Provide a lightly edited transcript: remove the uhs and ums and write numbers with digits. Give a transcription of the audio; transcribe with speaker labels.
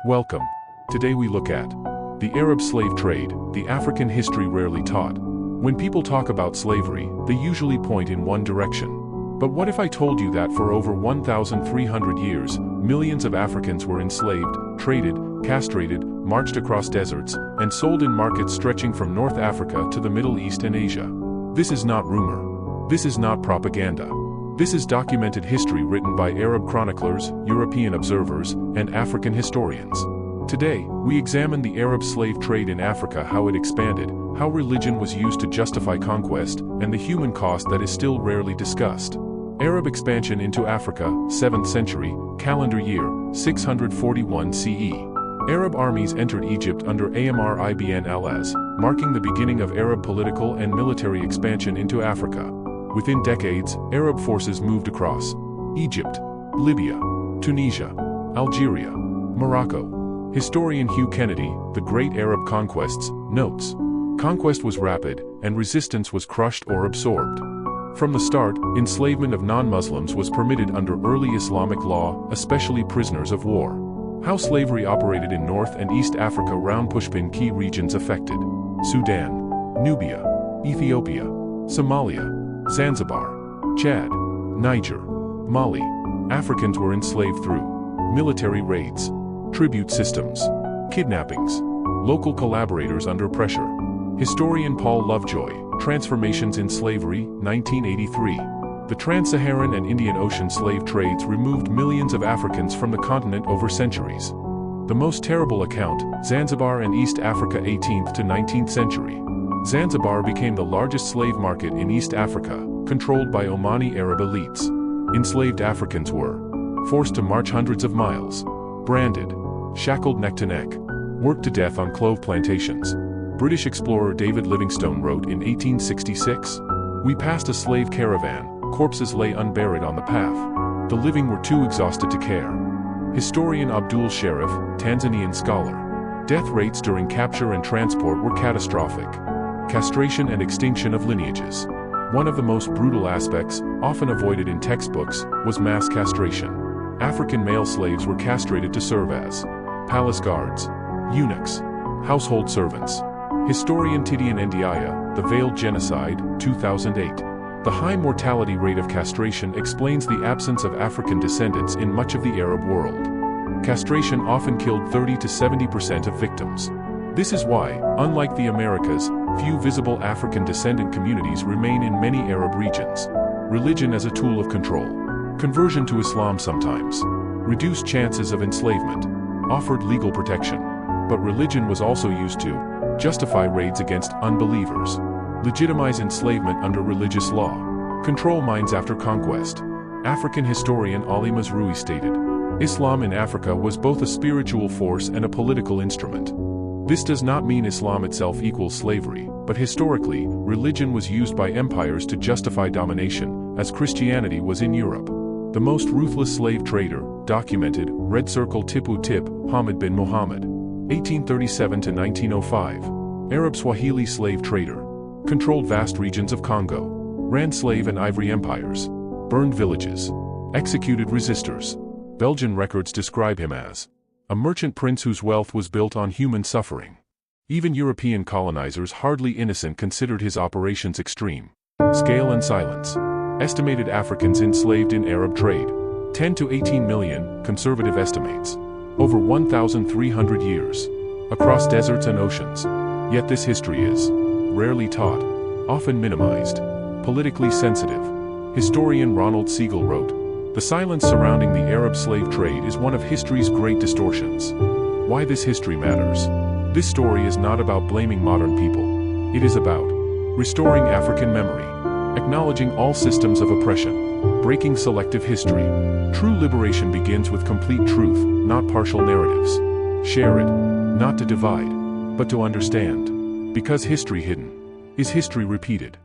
Speaker 1: Welcome. Today we look at the Arab slave trade, the African history rarely taught. When people talk about slavery, they usually point in one direction. But what if I told you that for over 1,300 years, millions of Africans were enslaved, traded, castrated, marched across deserts, and sold in markets stretching from North Africa to the Middle East and Asia? This is not rumor. This is not propaganda. This is documented history written by Arab chroniclers, European observers, and African historians. Today, we examine the Arab slave trade in Africa, how it expanded, how religion was used to justify conquest, and the human cost that is still rarely discussed. Arab expansion into Africa, 7th century, calendar year, 641 CE. Arab armies entered Egypt under Amr ibn al-As, marking the beginning of Arab political and military expansion into Africa. Within decades, Arab forces moved across Egypt, Libya, Tunisia, Algeria, Morocco. Historian Hugh Kennedy, The Great Arab Conquests, notes, "Conquest was rapid, and resistance was crushed or absorbed. From the start, enslavement of non-Muslims was permitted under early Islamic law, especially prisoners of war." How slavery operated in North and East Africa. Round Pushpin key regions affected: Sudan, Nubia, Ethiopia, Somalia, Zanzibar, Chad, Niger, Mali. Africans were enslaved through military raids, tribute systems, kidnappings, local collaborators under pressure. Historian Paul Lovejoy, Transformations in Slavery, 1983. The trans-Saharan and Indian Ocean slave trades removed millions of Africans from the continent over centuries. The most terrible account, Zanzibar and East Africa, 18th to 19th century. Zanzibar became the largest slave market in East Africa, controlled by Omani Arab elites. Enslaved Africans were forced to march hundreds of miles, branded, shackled neck to neck, worked to death on clove plantations. British explorer David Livingstone wrote in 1866, "We passed a slave caravan, corpses lay unburied on the path. The living were too exhausted to care." Historian Abdul Sharif, Tanzanian scholar. Death rates during capture and transport were catastrophic. Castration and extinction of lineages. One of the most brutal aspects, often avoided in textbooks, was mass castration. African male slaves were castrated to serve as palace guards, eunuchs, household servants. Historian Tidiane Ndiaye, The Veiled Genocide, 2008. The high mortality rate of castration explains the absence of African descendants in much of the Arab world. Castration often killed 30 to 70% of victims. This is why, unlike the Americas, few visible African descendant communities remain in many Arab regions. Religion as a tool of control. Conversion to Islam sometimes reduced chances of enslavement, offered legal protection. But religion was also used to justify raids against unbelievers, legitimize enslavement under religious law, control minds after conquest. African historian Ali Mazrui stated, "Islam in Africa was both a spiritual force and a political instrument." This does not mean Islam itself equals slavery, but historically, religion was used by empires to justify domination, as Christianity was in Europe. The most ruthless slave trader, documented, Red Circle Tipu Tip, Hamid bin Muhammad. 1837 to 1905. Arab Swahili slave trader. Controlled vast regions of Congo. Ran slave and ivory empires. Burned villages. Executed resistors. Belgian records describe him as a merchant prince whose wealth was built on human suffering. Even European colonizers, hardly innocent, considered his operations extreme. Scale and silence. Estimated Africans enslaved in Arab trade: 10 to 18 million, conservative estimates. Over 1,300 years. Across deserts and oceans. Yet this history is rarely taught, often minimized, politically sensitive. Historian Ronald Siegel wrote, "The silence surrounding the Arab slave trade is one of history's great distortions." Why this history matters. This story is not about blaming modern people. It is about restoring African memory, acknowledging all systems of oppression, breaking selective history. True liberation begins with complete truth, not partial narratives. Share it, not to divide, but to understand. Because history hidden is history repeated.